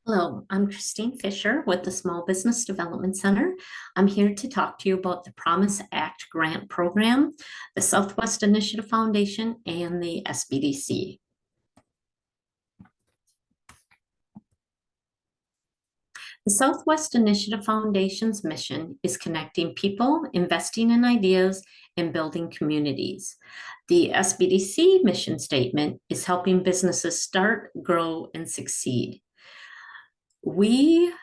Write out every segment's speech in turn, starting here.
Hello, I'm Christine Fisher with the Small Business Development Center. I'm here to talk to you about the Promise Act grant program, the Southwest Initiative Foundation, and the SBDC. The Southwest Initiative Foundation's mission is connecting people, investing in ideas, and building communities. The SBDC mission statement is helping businesses start, grow, and succeed. We,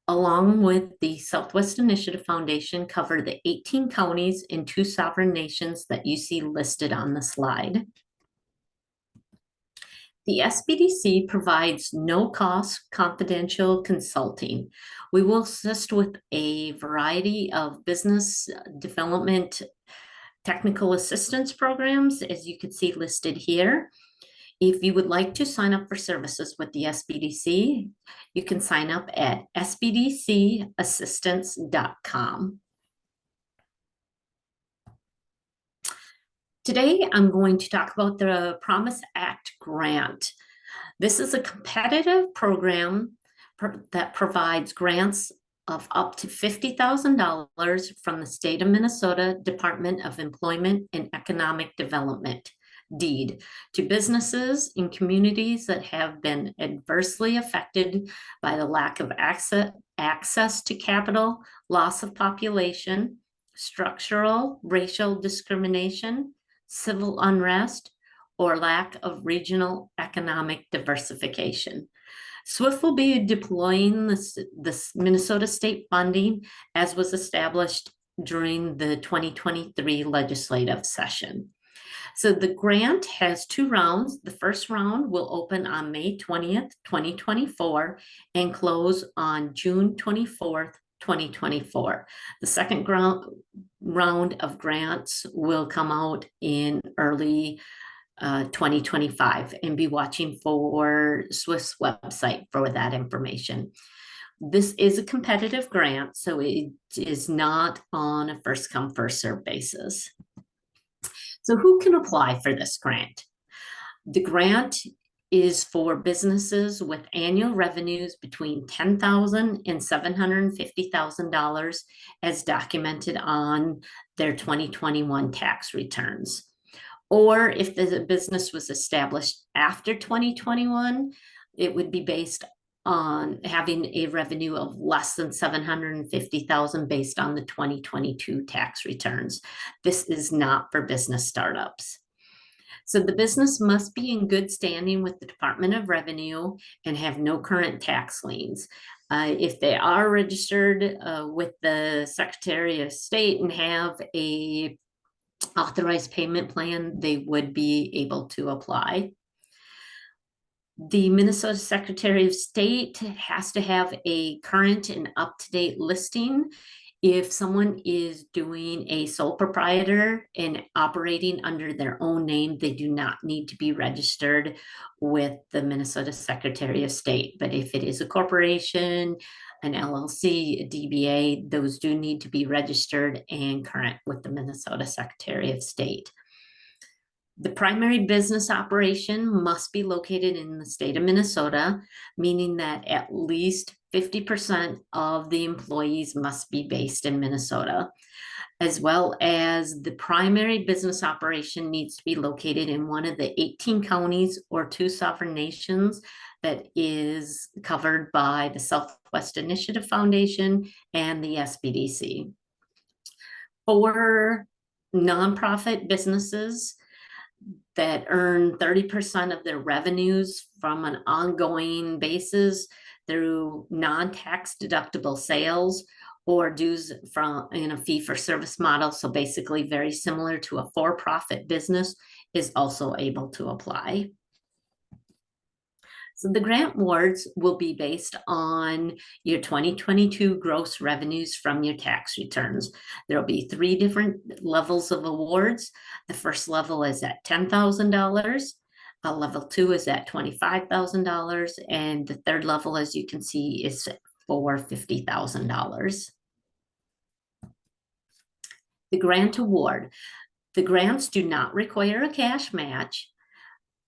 along with the Southwest Initiative Foundation, cover the 18 counties and 2 sovereign nations that you see listed on the slide. The SBDC provides no-cost confidential consulting. We will assist with a variety of business development technical assistance programs, as you can see listed here. If you would like to sign up for services with the SBDC, you can sign up at sbdcassistance.com. Today, I'm going to talk about the Promise Act grant. This is a competitive program that provides grants of up to $50,000 from the state of Minnesota Department of Employment and Economic Development, DEED, to businesses in communities that have been adversely affected by the lack of access to capital, loss of population, structural racial discrimination, civil unrest, or lack of regional economic diversification. SWIF will be deploying this Minnesota state funding as was established during the 2023 legislative session. So the grant has 2 rounds. The first round will open on May 20th, 2024 and close on June 24th, 2024. The second round of grants will come out in early 2025, and be watching for SWIFT's website for that information. This is a competitive grant, so it is not on a first come, first serve basis. So who can apply for this grant? The grant is for businesses with annual revenues between $10,000 and $750,000 as documented on their 2021 tax returns. Or if the business was established after 2021, it would be based on having a revenue of less than $750,000 based on the 2022 tax returns. This is not for business startups. So the business must be in good standing with the Department of Revenue and have no current tax liens. If they are registered with the Secretary of State and have a authorized payment plan, they would be able to apply. The Minnesota Secretary of State has to have a current and up-to-date listing. If someone is doing a sole proprietor and operating under their own name, they do not need to be registered with the Minnesota Secretary of State. But if it is a corporation, an LLC, a DBA, those do need to be registered and current with the Minnesota Secretary of State. The primary business operation must be located in the state of Minnesota, meaning that at least 50% of the employees must be based in Minnesota, as well as the primary business operation needs to be located in one of the 18 counties or 2 sovereign nations that is covered by the Southwest Initiative Foundation and the SBDC. For nonprofit businesses that earn 30% of their revenues from an ongoing basis through non-tax deductible sales or dues from in a fee-for-service model, so basically very similar to a for-profit business, is also able to apply. So the grant awards will be based on your 2022 gross revenues from your tax returns. There'll be 3 different levels of awards. The first level is at $10,000. Level 2 is at $25,000. And the third level, as you can see, is for $50,000. The grant award. The grants do not require a cash match.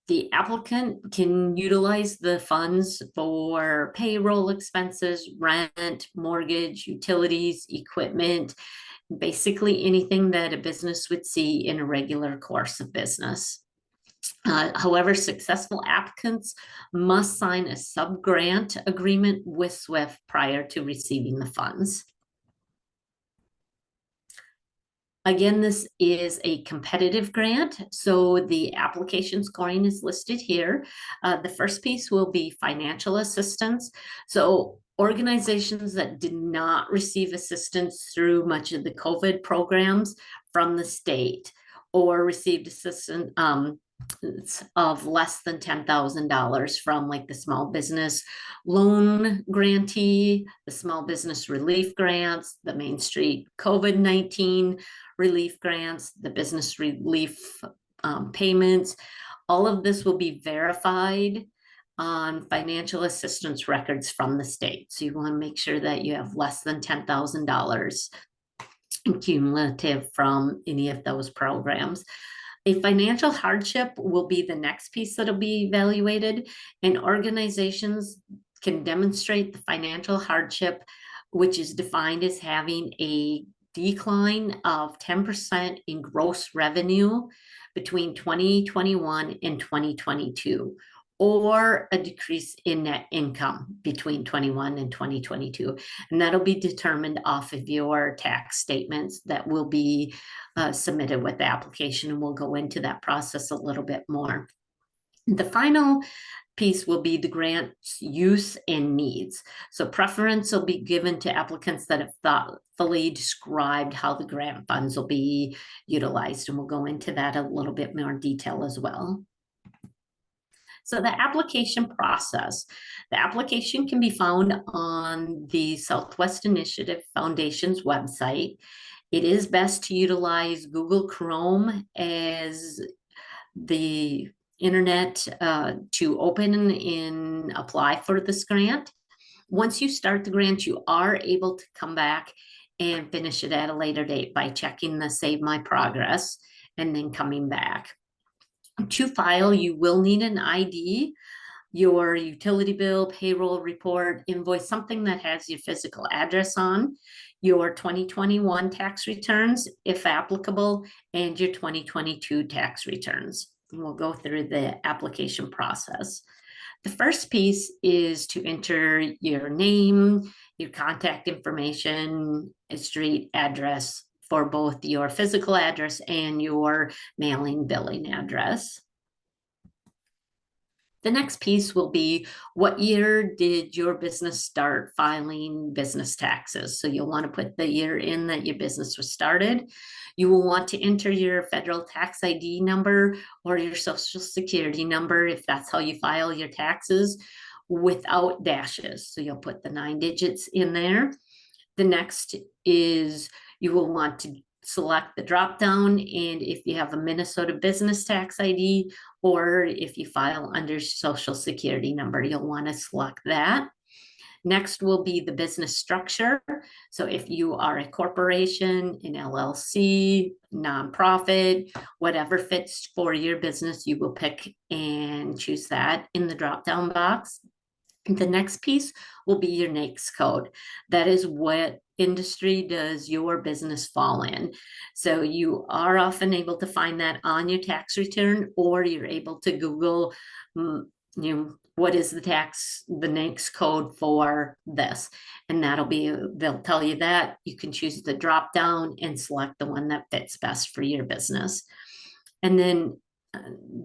The applicant can utilize the funds for payroll expenses, rent, mortgage, utilities, equipment, basically anything that a business would see in a regular course of business. However, successful applicants must sign a sub-grant agreement with SWIF prior to receiving the funds. Again, this is a competitive grant, so the application scoring is listed here. The first piece will be financial assistance. So organizations that did not receive assistance through much of the COVID programs from the state or received assistance of less than $10,000 from like the small business loan grantee, the small business relief grants, the Main Street COVID-19 relief grants, the business relief payments. All of this will be verified on financial assistance records from the state. So you want to make sure that you have less than $10,000 cumulative from any of those programs. A financial hardship will be the next piece that'll be evaluated, and organizations can demonstrate the financial hardship, which is defined as having a decline of 10% in gross revenue between 2021 and 2022, or a decrease in net income between 21 and 2022. And that'll be determined off of your tax statements that will be submitted with the application, and we'll go into that process a little bit more. The final piece will be the grant's use and needs. So preference will be given to applicants that have thoughtfully described how the grant funds will be utilized, and we'll go into that a little bit more detail as well. So the application process. The application can be found on the Southwest Initiative Foundation's website. It is best to utilize Google Chrome as the internet to open and apply for this grant. Once you start the grant, you are able to come back and finish it at a later date by checking the Save My Progress and then coming back. To file, you will need an ID, your utility bill, payroll report, invoice, something that has your physical address on, your 2021 tax returns, if applicable, and your 2022 tax returns. And we'll go through the application process. The first piece is to enter your name, your contact information, street address for both your physical address and your mailing billing address. The next piece will be, what year did your business start filing business taxes? So you'll want to put the year in that your business was started. You will want to enter your federal tax ID number or your social security number if that's how you file your taxes, without dashes. So you'll put the 9 digits in there. The next is you will want to select the drop down, and if you have a Minnesota business tax ID or if you file under social security number, you'll want to select that. Next will be the business structure. So if you are a corporation, an LLC, nonprofit, whatever fits for your business, you will pick and choose that in the drop down box. The next piece will be your NAICS code. That is what industry does your business fall in. So you are often able to find that on your tax return, or you're able to Google, what is the NAICS code for this? And they'll tell you that. You can choose the drop down and select the one that fits best for your business. And then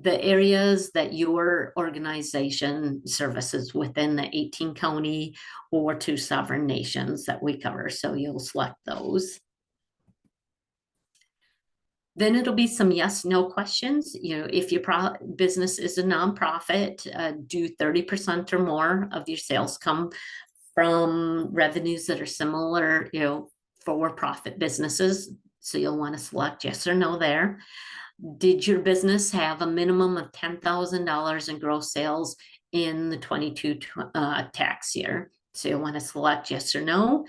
the areas that your organization services within the 18 county or 2 sovereign nations that we cover. So you'll select those. Then it'll be some yes, no questions. If your business is a nonprofit, do 30% or more of your sales come from revenues that are similar, for-profit businesses. So you'll want to select yes or no there. Did your business have a minimum of $10,000 in gross sales in the 22 tax year? So you'll want to select yes or no.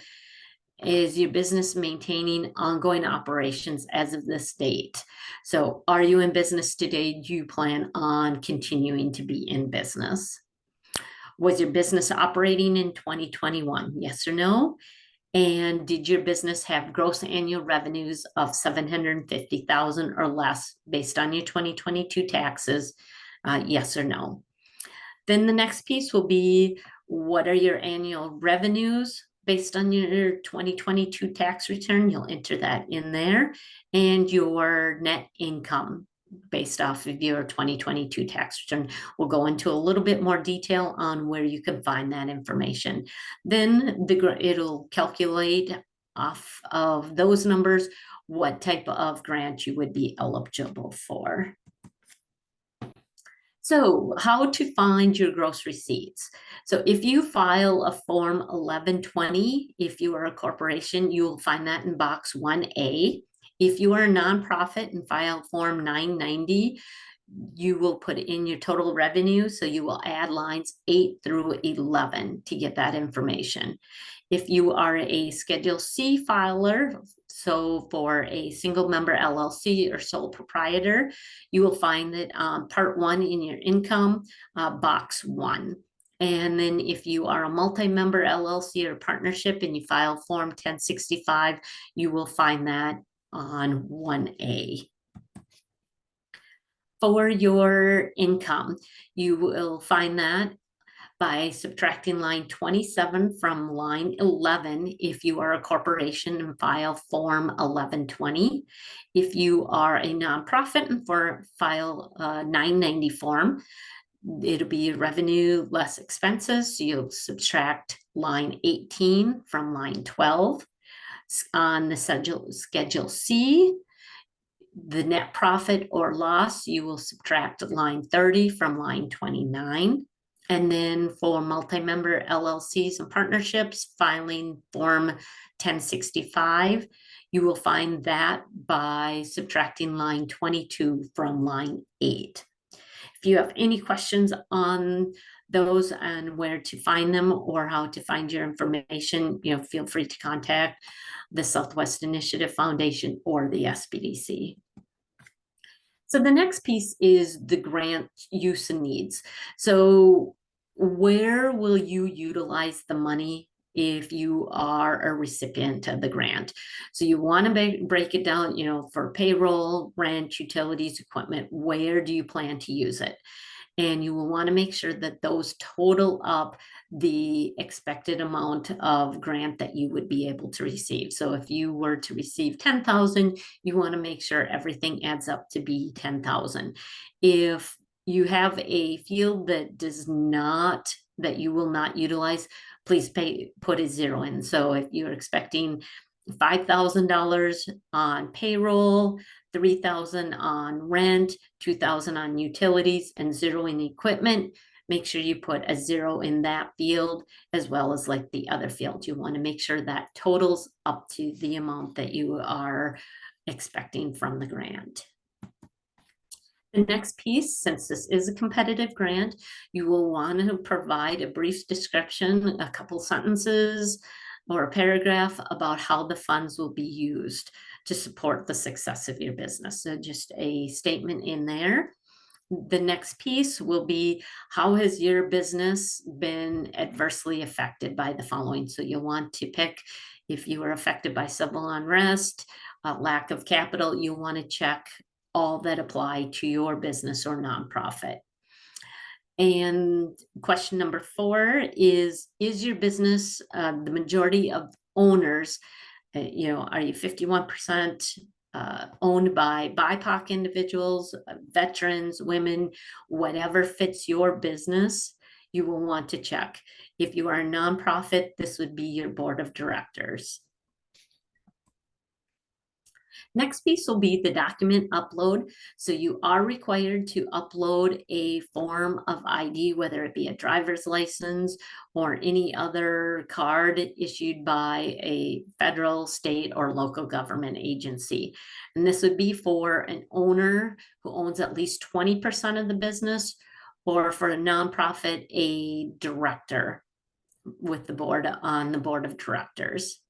is your business maintaining ongoing operations as of this date? So are you in business today? Do you plan on continuing to be in business? Was your business operating in 2021? Yes or no? And did your business have gross annual revenues of 750,000 or less based on your 2022 taxes? Yes or no? Then the next piece will be, what are your annual revenues based on your 2022 tax return? You'll enter that in there. And your net income based off of your 2022 tax return. We'll go into a little bit more detail on where you can find that information. Then it'll calculate off of those numbers what type of grant you would be eligible for. So how to find your gross receipts. So if you file a Form 1120, if you are a corporation, you will find that in box 1A. If you are a nonprofit and file Form 990, you will put in your total revenue. So you will add lines 8 through 11 to get that information. If you are a Schedule C filer, so for a single member LLC or sole proprietor, you will find that Part 1 in your income, box 1. And then if you are a multi-member LLC or partnership and you file Form 1065, you will find that on 1A. For your income, you will find that by subtracting line 27 from line 11 if you are a corporation and file Form 1120. If you are a nonprofit and file a 990 form, it'll be revenue less expenses. So you'll subtract line 18 from line 12. On the Schedule C, the net profit or loss, you will subtract line 30 from line 29. And then for multi-member LLCs and partnerships, filing Form 1065, you will find that by subtracting line 22 from line 8. If you have any questions on those and where to find them or how to find your information, feel free to contact the Southwest Initiative Foundation or the SBDC. So the next piece is the grant use and needs. So where will you utilize the money if you are a recipient of the grant? So you want to break it down, for payroll, rent, utilities, equipment, where do you plan to use it? And you will want to make sure that those total up the expected amount of grant that you would be able to receive. So if you were to receive 10,000, you want to make sure everything adds up to be 10,000. If you have a field that you will not utilize, please put a 0 in. So if you're expecting $5,000 on payroll, 3,000 on rent, 2,000 on utilities, and 0 in equipment, make sure you put a 0 in that field as well as like the other field. You want to make sure that totals up to the amount that you are expecting from the grant. The next piece, since this is a competitive grant, you will want to provide a brief description, a couple sentences or a paragraph about how the funds will be used to support the success of your business. So just a statement in there. The next piece will be, how has your business been adversely affected by the following? So you'll want to pick, if you were affected by civil unrest, lack of capital, you want to check all that apply to your business or nonprofit. And question number 4 is your business, the majority of owners, are you 51% owned by BIPOC individuals, veterans, women, whatever fits your business, you will want to check. If you are a nonprofit, this would be your board of directors. Next piece will be the document upload. So you are required to upload a form of ID, whether it be a driver's license or any other card issued by a federal, state, or local government agency. And this would be for an owner who owns at least 20% of the business, or for a nonprofit, a director with the board on the board of directors.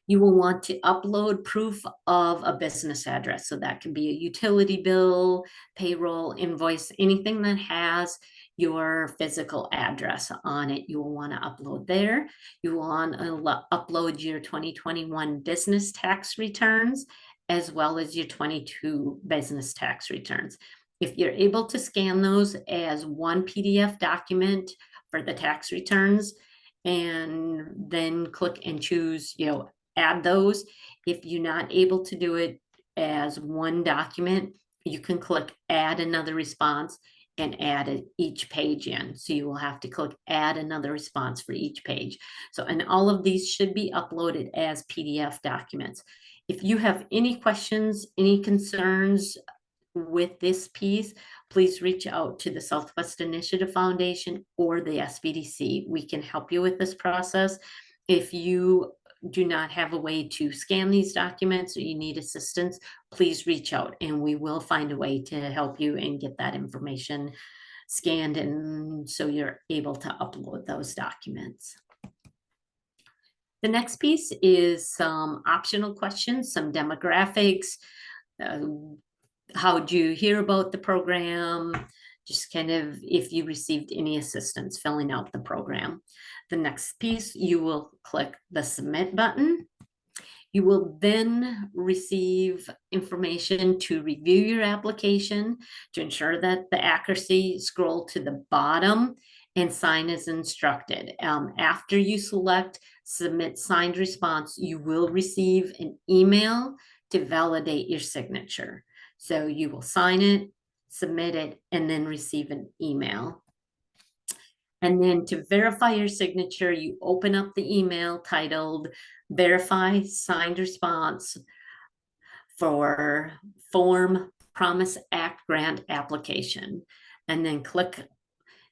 You will want to upload proof of a business address. So that can be a utility bill, payroll, invoice, anything that has your physical address on it. You will want to upload there. You will want to upload your 2021 business tax returns as well as your 22 business tax returns. If you're able to scan those as one PDF document for the tax returns, and then click and choose, add those. If you're not able to do it as one document, you can click add another response and add each page in. So you will have to click add another response for each page. So, and all of these should be uploaded as PDF documents. If you have any questions, any concerns with this piece, please reach out to the Southwest Initiative Foundation or the SBDC. We can help you with this process. If you do not have a way to scan these documents or you need assistance, please reach out and we will find a way to help you and get that information scanned, and so you're able to upload those documents. The next piece is some optional questions, some demographics. How'd you hear about the program? Just kind of if you received any assistance filling out the program. The next piece, you will click the submit button. You will then receive information to review your application. To ensure that the accuracy, scroll to the bottom and sign as instructed. After you select submit signed response, you will receive an email to validate your signature. So you will sign it, submit it, and then receive an email. And then to verify your signature, you open up the email titled Verify Signed Response for Form Promise Act Grant Application. And then click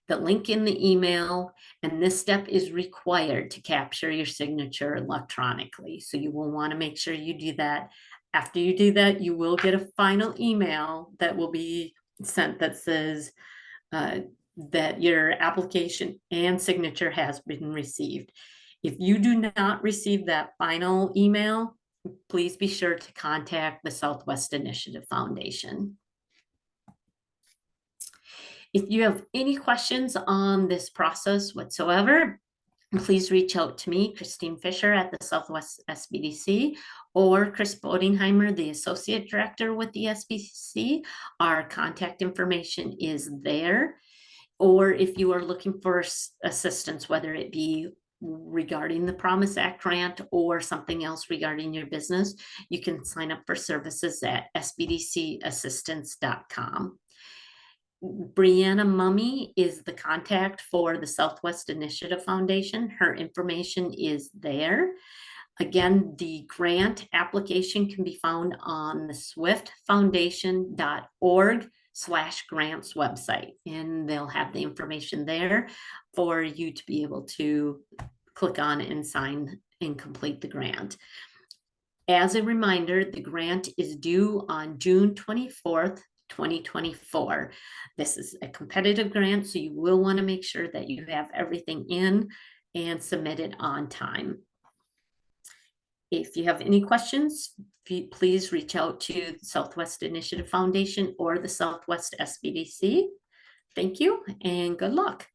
the link in the email. And this step is required to capture your signature electronically. So you will want to make sure you do that. After you do that, you will get a final email that will be sent that says that your application and signature has been received. If you do not receive that final email, please be sure to contact the Southwest Initiative Foundation. If you have any questions on this process whatsoever, please reach out to me, Christine Fisher at the Southwest SBDC, or Chris Bodingheimer, the Associate Director with the SBDC. Our contact information is there. Or if you are looking for assistance, whether it be regarding the Promise Act grant or something else regarding your business, you can sign up for services at sbdcassistance.com. Brianna Mummy is the contact for the Southwest Initiative Foundation. Her information is there. Again, the grant application can be found on the swiftfoundation.org/grants website, and they'll have the information there for you to be able to click on and sign and complete the grant. As a reminder, the grant is due on June 24th, 2024. This is a competitive grant, so you will want to make sure that you have everything in and submit it on time. If you have any questions, please reach out to the Southwest Initiative Foundation or the Southwest SBDC. Thank you and good luck.